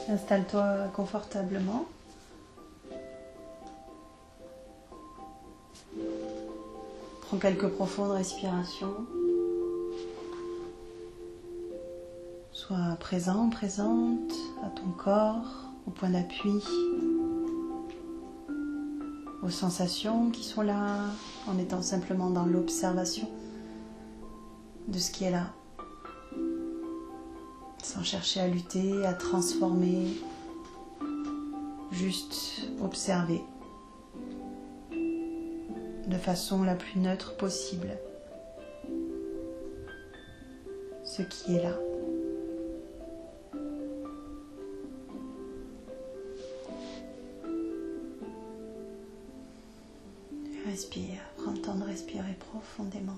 Installe-toi confortablement. Prends quelques profondes respirations. Sois présent, présente à ton corps, au point d'appui, aux sensations qui sont là, en étant simplement dans l'observation de ce qui est là, sans chercher à lutter, à transformer, juste observer de façon la plus neutre possible ce qui est là. Respire, prends le temps de respirer profondément.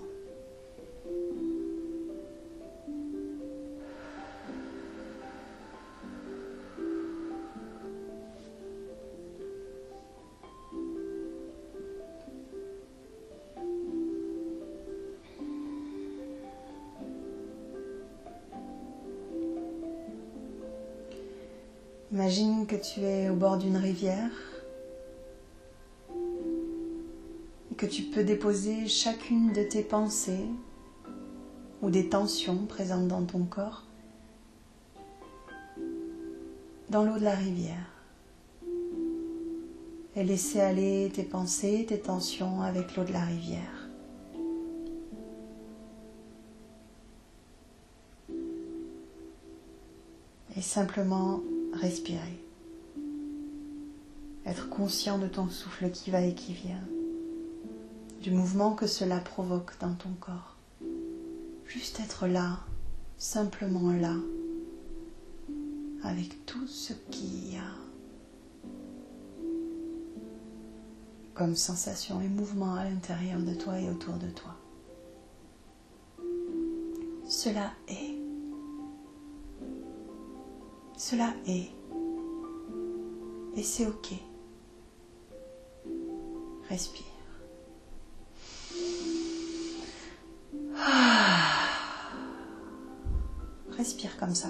Imagine que tu es au bord d'une rivière et que tu peux déposer chacune de tes pensées ou des tensions présentes dans ton corps dans l'eau de la rivière et laisser aller tes pensées, tes tensions avec l'eau de la rivière. Et simplement respirer. Être conscient de ton souffle qui va et qui vient, du mouvement que cela provoque dans ton corps. Juste être là, simplement là, avec tout ce qu'il y a comme sensation et mouvement à l'intérieur de toi et autour de toi. Cela est. Cela est. Et c'est ok. Respire. Respire comme ça.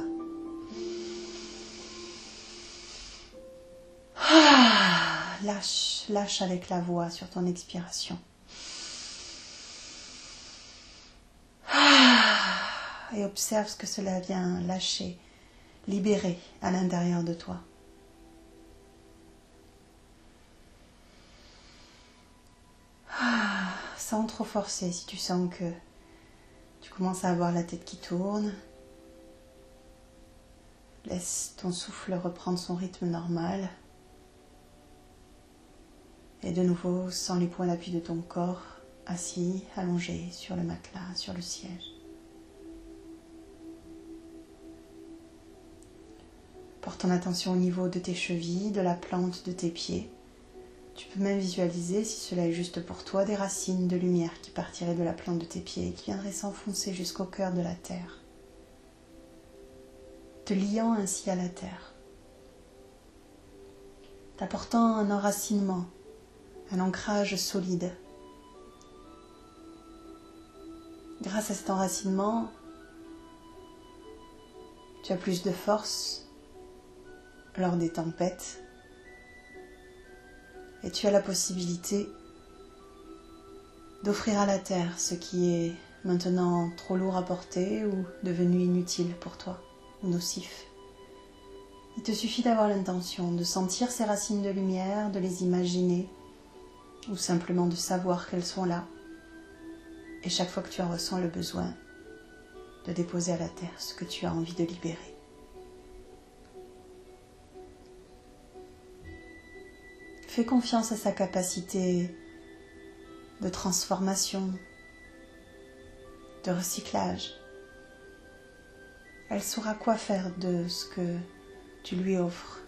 Lâche avec la voix sur ton expiration. Et observe ce que cela vient lâcher, libérer à l'intérieur de toi. Sans trop forcer, si tu sens que tu commences à avoir la tête qui tourne, laisse ton souffle reprendre son rythme normal. Et de nouveau, sens les points d'appui de ton corps, assis, allongé sur le matelas, sur le siège. Porte ton attention au niveau de tes chevilles, de la plante de tes pieds. Tu peux même visualiser, si cela est juste pour toi, des racines de lumière qui partiraient de la plante de tes pieds et qui viendraient s'enfoncer jusqu'au cœur de la terre, te liant ainsi à la terre, t'apportant un enracinement, un ancrage solide. Grâce à cet enracinement, tu as plus de force lors des tempêtes et tu as la possibilité d'offrir à la terre ce qui est maintenant trop lourd à porter ou devenu inutile pour toi ou nocif. Il te suffit d'avoir l'intention de sentir ces racines de lumière, de les imaginer ou simplement de savoir qu'elles sont là. Et chaque fois que tu en ressens le besoin, de déposer à la terre ce que tu as envie de libérer. Fais confiance à sa capacité de transformation, de recyclage. Elle saura quoi faire de ce que tu lui offres.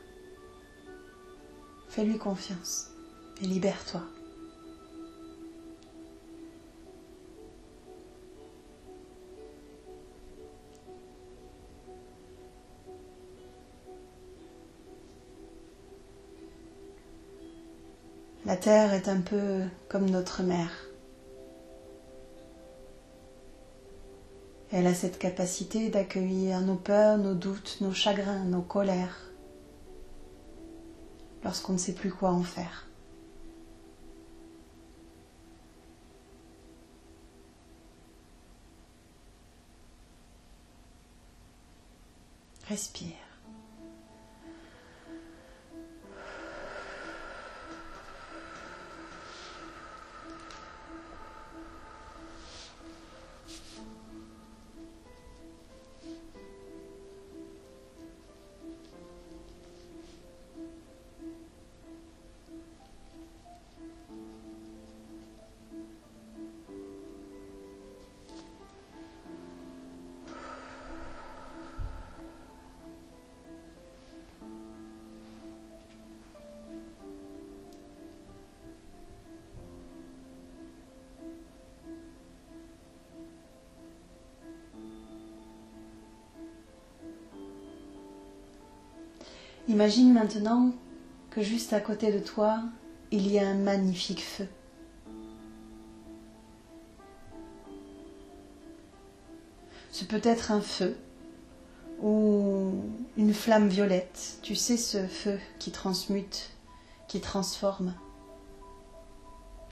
Fais-lui confiance et libère-toi. La terre est un peu comme notre mère. Elle a cette capacité d'accueillir nos peurs, nos doutes, nos chagrins, nos colères, lorsqu'on ne sait plus quoi en faire. Respire. Imagine maintenant que juste à côté de toi, il y a un magnifique feu. Ce peut être un feu ou une flamme violette. Tu sais, ce feu qui transmute, qui transforme.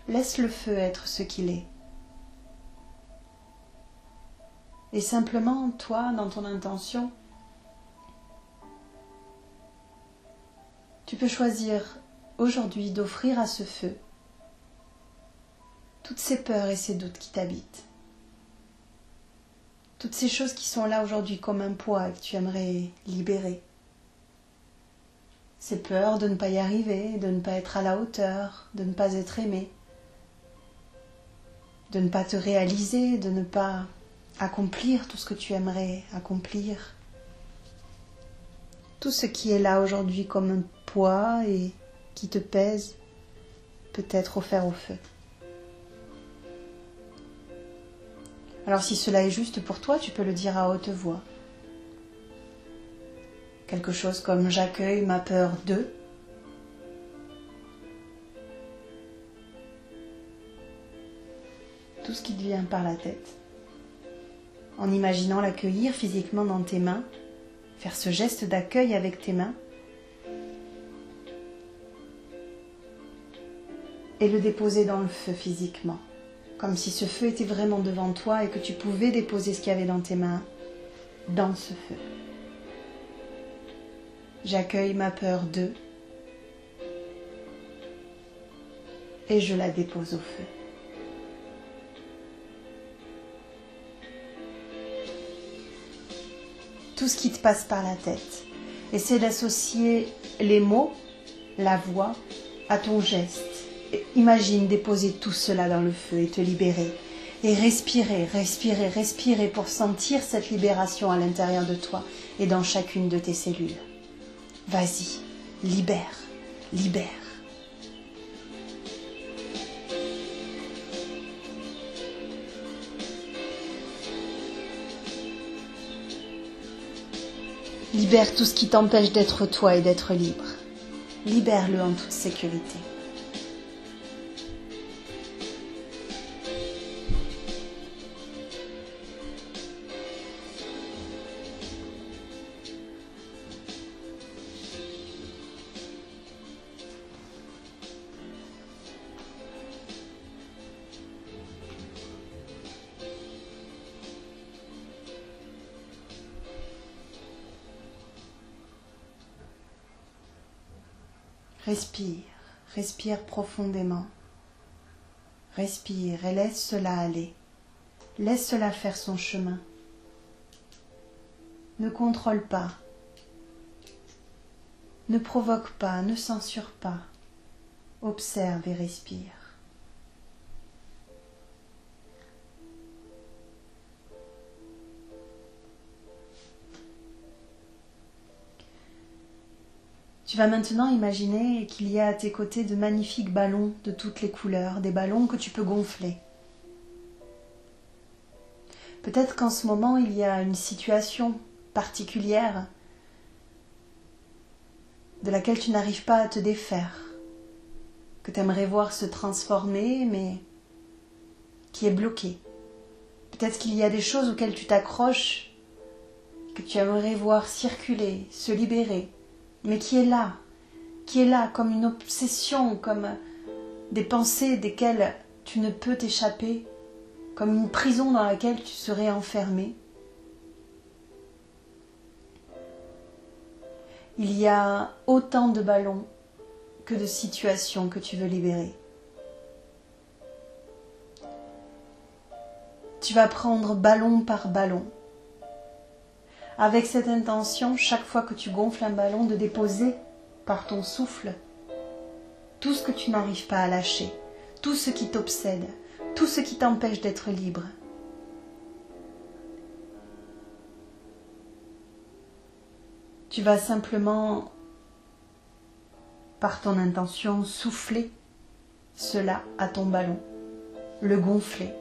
Laisse le feu être ce qu'il est. Et simplement, toi, dans ton intention, tu peux choisir aujourd'hui d'offrir à ce feu toutes ces peurs et ces doutes qui t'habitent. Toutes ces choses qui sont là aujourd'hui comme un poids et que tu aimerais libérer. Ces peurs de ne pas y arriver, de ne pas être à la hauteur, de ne pas être aimé, de ne pas te réaliser, de ne pas accomplir tout ce que tu aimerais accomplir. Tout ce qui est là aujourd'hui comme un poids et qui te pèse peut être offert au feu. Alors si cela est juste pour toi, tu peux le dire à haute voix. Quelque chose comme « j'accueille ma peur de ». Tout ce qui te vient par la tête. En imaginant l'accueillir physiquement dans tes mains, faire ce geste d'accueil avec tes mains et le déposer dans le feu physiquement, comme si ce feu était vraiment devant toi et que tu pouvais déposer ce qu'il y avait dans tes mains dans ce feu. J'accueille ma peur de et je la dépose au feu. Tout ce qui te passe par la tête. Essaie d'associer les mots, la voix, à ton geste. Et imagine déposer tout cela dans le feu et te libérer. Et respirer, respirer, respirer pour sentir cette libération à l'intérieur de toi et dans chacune de tes cellules. Vas-y, libère, libère. Libère tout ce qui t'empêche d'être toi et d'être libre. Libère-le en toute sécurité. Respire, respire profondément. Respire et laisse cela aller. Laisse cela faire son chemin. Ne contrôle pas. Ne provoque pas, ne censure pas. Observe et respire. Tu vas maintenant imaginer qu'il y a à tes côtés de magnifiques ballons de toutes les couleurs, des ballons que tu peux gonfler. Peut-être qu'en ce moment, il y a une situation particulière de laquelle tu n'arrives pas à te défaire, que tu aimerais voir se transformer, mais qui est bloquée. Peut-être qu'il y a des choses auxquelles tu t'accroches, que tu aimerais voir circuler, se libérer, mais qui est là, qui est là comme une obsession, comme des pensées desquelles tu ne peux t'échapper, comme une prison dans laquelle tu serais enfermé. Il y a autant de ballons que de situations que tu veux libérer. Tu vas prendre ballon par ballon, avec cette intention, chaque fois que tu gonfles un ballon, de déposer par ton souffle tout ce que tu n'arrives pas à lâcher, tout ce qui t'obsède, tout ce qui t'empêche d'être libre. Tu vas simplement, par ton intention, souffler cela à ton ballon, le gonfler,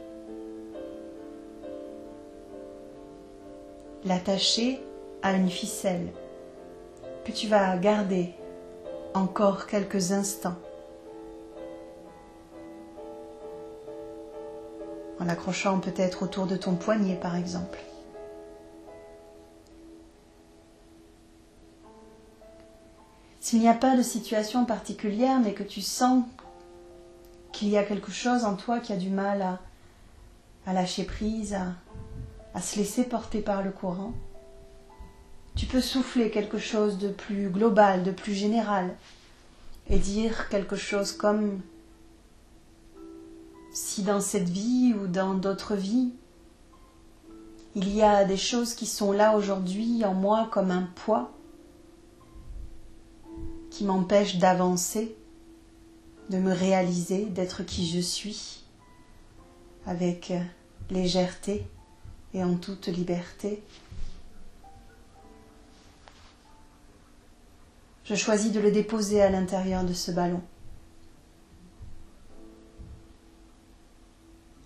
l'attacher à une ficelle que tu vas garder encore quelques instants en l'accrochant peut-être autour de ton poignet par exemple. S'il n'y a pas de situation particulière mais que tu sens qu'il y a quelque chose en toi qui a du mal à lâcher prise, à se laisser porter par le courant, tu peux souffler quelque chose de plus global, de plus général et dire quelque chose comme si dans cette vie ou dans d'autres vies, il y a des choses qui sont là aujourd'hui en moi comme un poids qui m'empêchent d'avancer, de me réaliser, d'être qui je suis, avec légèreté et en toute liberté. Je choisis de le déposer à l'intérieur de ce ballon.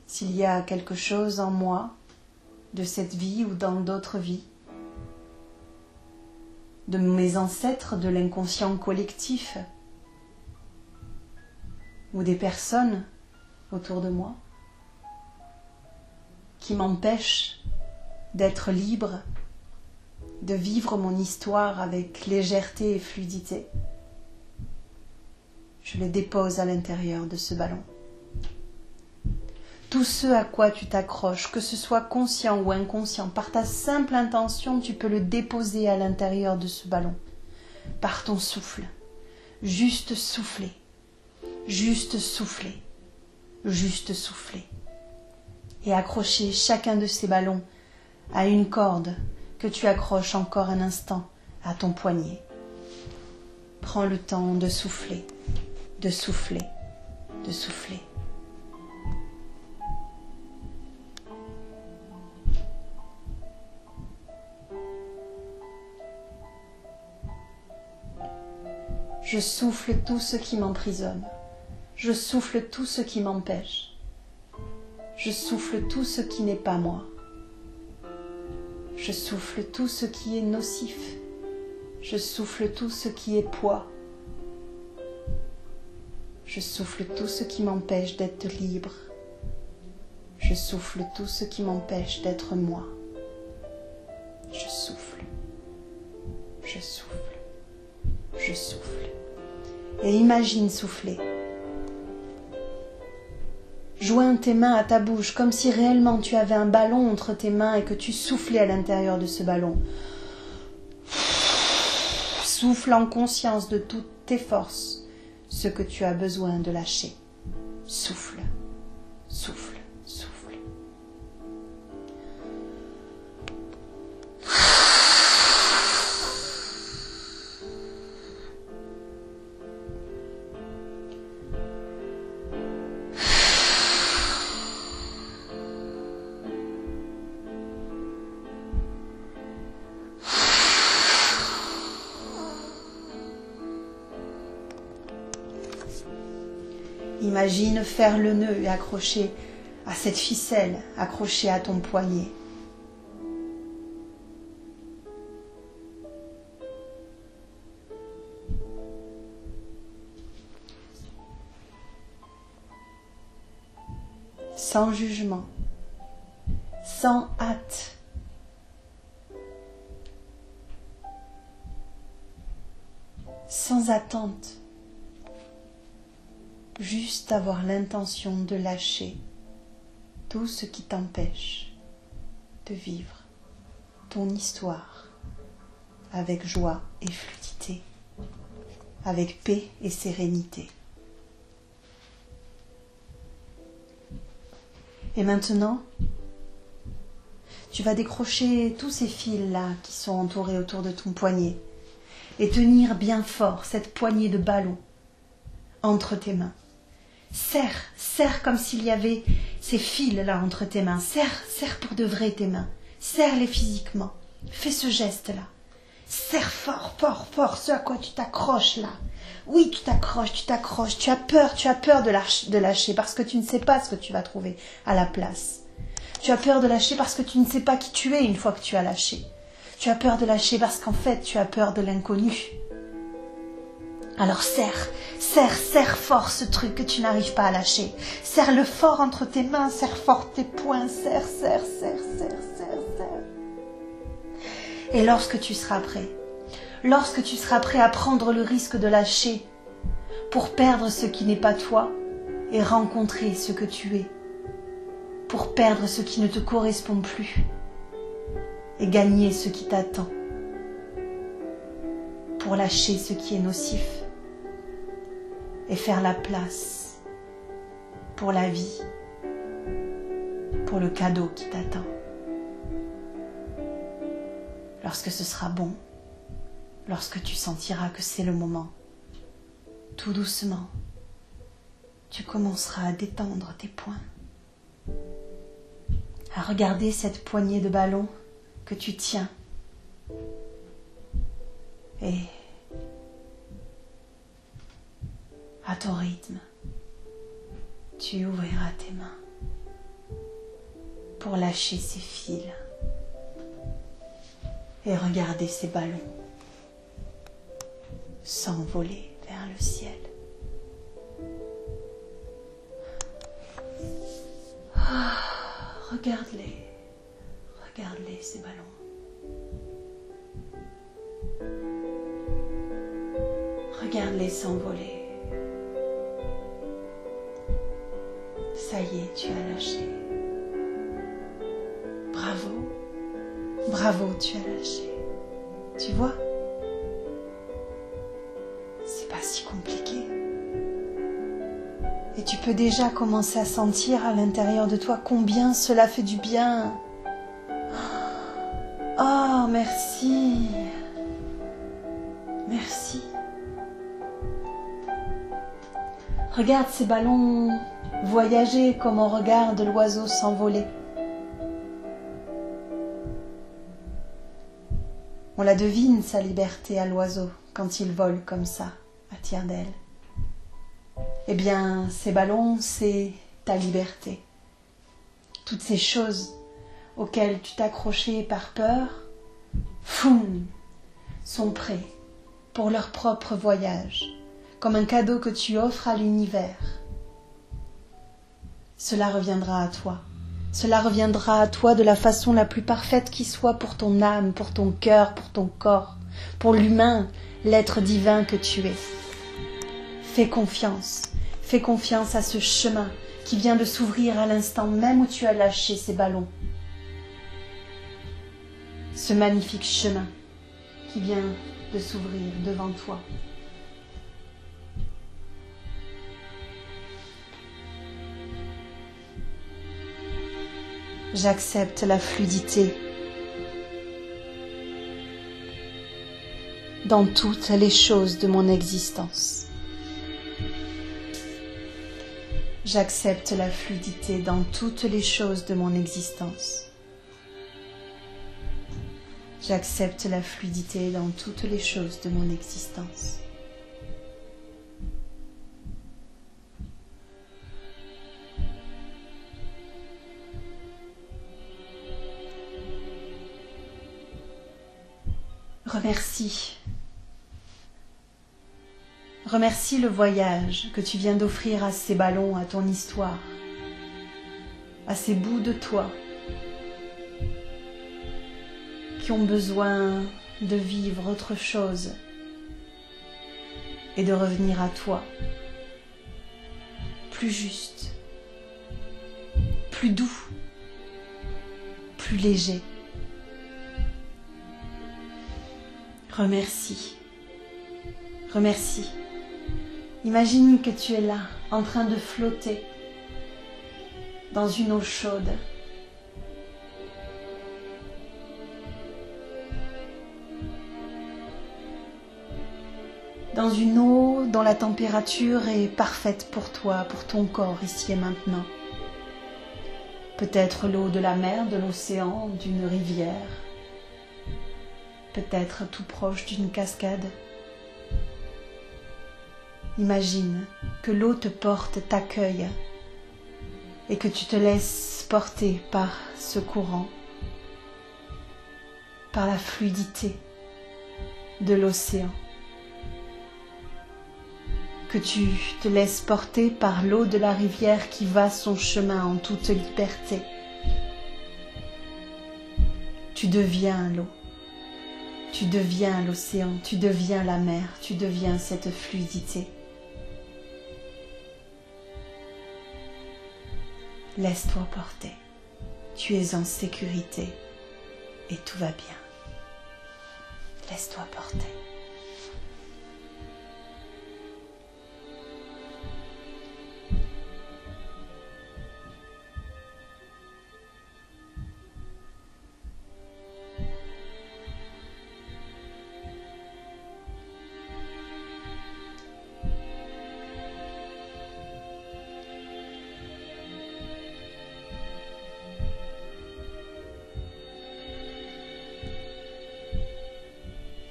S'il y a quelque chose en moi, de cette vie ou dans d'autres vies, de mes ancêtres, de l'inconscient collectif, ou des personnes autour de moi, qui m'empêchent d'être libre, de vivre mon histoire avec légèreté et fluidité, je les dépose à l'intérieur de ce ballon. Tout ce à quoi tu t'accroches, que ce soit conscient ou inconscient, par ta simple intention, tu peux le déposer à l'intérieur de ce ballon, par ton souffle. Juste souffler, juste souffler, juste souffler. Et accrocher chacun de ces ballons à une corde que tu accroches encore un instant à ton poignet. Prends le temps de souffler, de souffler, de souffler. Je souffle tout ce qui m'emprisonne. Je souffle tout ce qui m'empêche. Je souffle tout ce qui n'est pas moi. Je souffle tout ce qui est nocif. Je souffle tout ce qui est poids. Je souffle tout ce qui m'empêche d'être libre. Je souffle tout ce qui m'empêche d'être moi. Je souffle. Je souffle. Je souffle. Et imagine souffler. Joins tes mains à ta bouche comme si réellement tu avais un ballon entre tes mains et que tu soufflais à l'intérieur de ce ballon. Souffle en conscience de toutes tes forces ce que tu as besoin de lâcher. Souffle, souffle, souffle. Imagine faire le nœud et accrocher à cette ficelle, accrochée à ton poignet. Sans jugement, sans hâte. sans attente, juste avoir l'intention de lâcher tout ce qui t'empêche de vivre ton histoire avec joie et fluidité, avec paix et sérénité. Et maintenant, tu vas décrocher tous ces fils-là qui sont entourés autour de ton poignet et tenir bien fort cette poignée de ballon entre tes mains. Serre comme s'il y avait ces fils-là entre tes mains. Serre pour de vrai tes mains. Serre-les physiquement. Fais ce geste-là. Serre fort, ce à quoi tu t'accroches là. Oui, tu t'accroches. Tu as peur de lâcher parce que tu ne sais pas ce que tu vas trouver à la place. Tu as peur de lâcher parce que tu ne sais pas qui tu es une fois que tu as lâché. Tu as peur de lâcher parce qu'en fait, tu as peur de l'inconnu. Alors serre fort ce truc que tu n'arrives pas à lâcher. Serre-le fort entre tes mains, serre fort tes poings, serre. Et lorsque tu seras prêt à prendre le risque de lâcher pour perdre ce qui n'est pas toi et rencontrer ce que tu es, pour perdre ce qui ne te correspond plus et gagner ce qui t'attend, pour lâcher ce qui est nocif et faire la place pour la vie, pour le cadeau qui t'attend. Lorsque ce sera bon, lorsque tu sentiras que c'est le moment, tout doucement, tu commenceras à détendre tes poings, à regarder cette poignée de ballon que tu tiens et à ton rythme, tu ouvriras tes mains pour lâcher ces fils et regarder ces ballons s'envoler vers le ciel. Regarde-les ces ballons. Regarde-les s'envoler. Ça y est, tu as lâché. Bravo, tu as lâché. Tu vois, c'est pas si compliqué. Et tu peux déjà commencer à sentir à l'intérieur de toi combien cela fait du bien. Oh, merci. Merci. Regarde ces ballons voyager comme on regarde l'oiseau s'envoler. On la devine, sa liberté à l'oiseau, quand il vole comme ça, à tire-d'aile. Eh bien, ces ballons, c'est ta liberté. Toutes ces choses auxquelles tu t'accrochais par peur, sont prêts pour leur propre voyage, comme un cadeau que tu offres à l'univers. Cela reviendra à toi. Cela reviendra à toi de la façon la plus parfaite qui soit pour ton âme, pour ton cœur, pour ton corps, pour l'humain, l'être divin que tu es. Fais confiance à ce chemin qui vient de s'ouvrir à l'instant même où tu as lâché ces ballons. Ce magnifique chemin qui vient de s'ouvrir devant toi. J'accepte la fluidité dans toutes les choses de mon existence. J'accepte la fluidité dans toutes les choses de mon existence. J'accepte la fluidité dans toutes les choses de mon existence. Remercie le voyage que tu viens d'offrir à ces ballons, à ton histoire, à ces bouts de toi qui ont besoin de vivre autre chose et de revenir à toi, plus juste, plus doux, plus léger. Remercie, remercie. Imagine que tu es là, en train de flotter dans une eau chaude. Dans une eau dont la température est parfaite pour toi, pour ton corps, ici et maintenant. Peut-être l'eau de la mer, de l'océan, d'une rivière. Peut-être tout proche d'une cascade. Imagine que l'eau te porte, t'accueille et que tu te laisses porter par ce courant, par la fluidité de l'océan. Que tu te laisses porter par l'eau de la rivière qui va son chemin en toute liberté. Tu deviens l'eau, tu deviens l'océan, tu deviens la mer, tu deviens cette fluidité. Laisse-toi porter, tu es en sécurité et tout va bien. Laisse-toi porter.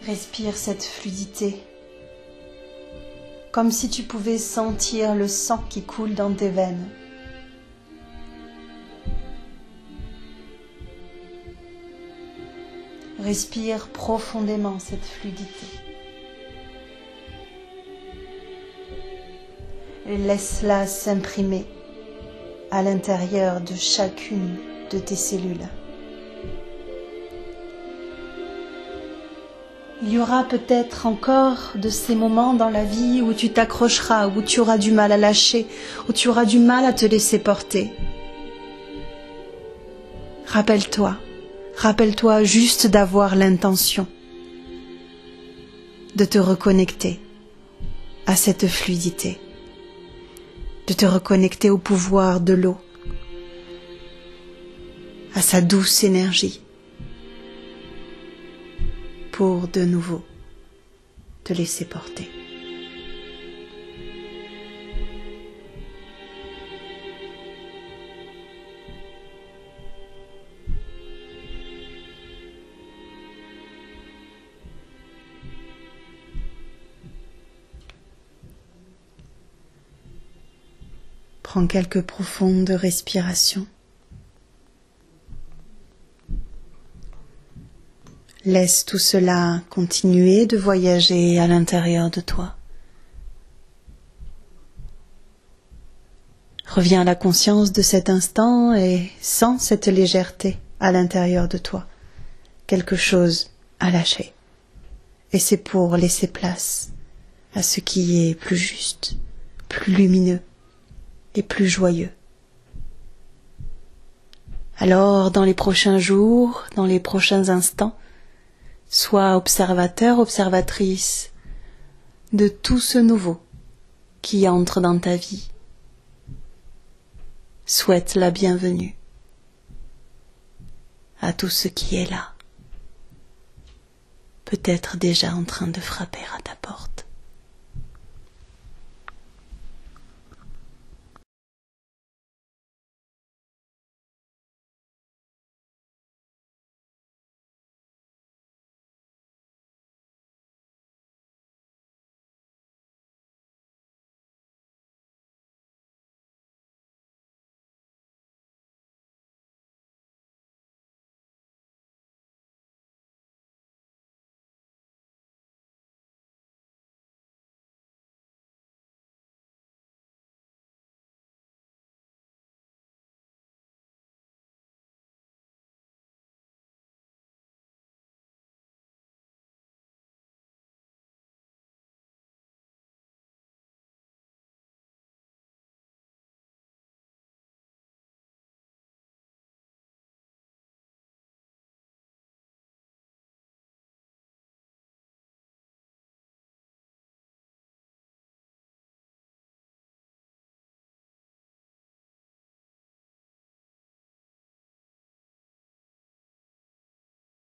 Respire cette fluidité, comme si tu pouvais sentir le sang qui coule dans tes veines. Respire profondément cette fluidité. Et laisse-la s'imprimer à l'intérieur de chacune de tes cellules. Il y aura peut-être encore de ces moments dans la vie où tu t'accrocheras, où tu auras du mal à lâcher, où tu auras du mal à te laisser porter. Rappelle-toi juste d'avoir l'intention de te reconnecter à cette fluidité, de te reconnecter au pouvoir de l'eau, à sa douce énergie, pour de nouveau te laisser porter. Prends quelques profondes respirations. Laisse tout cela continuer de voyager à l'intérieur de toi. Reviens à la conscience de cet instant et sens cette légèreté à l'intérieur de toi. Quelque chose à lâcher. Et c'est pour laisser place à ce qui est plus juste, plus lumineux et plus joyeux. Alors, dans les prochains jours, dans les prochains instants, sois observateur, observatrice de tout ce nouveau qui entre dans ta vie. Souhaite la bienvenue à tout ce qui est là, peut-être déjà en train de frapper à ta porte.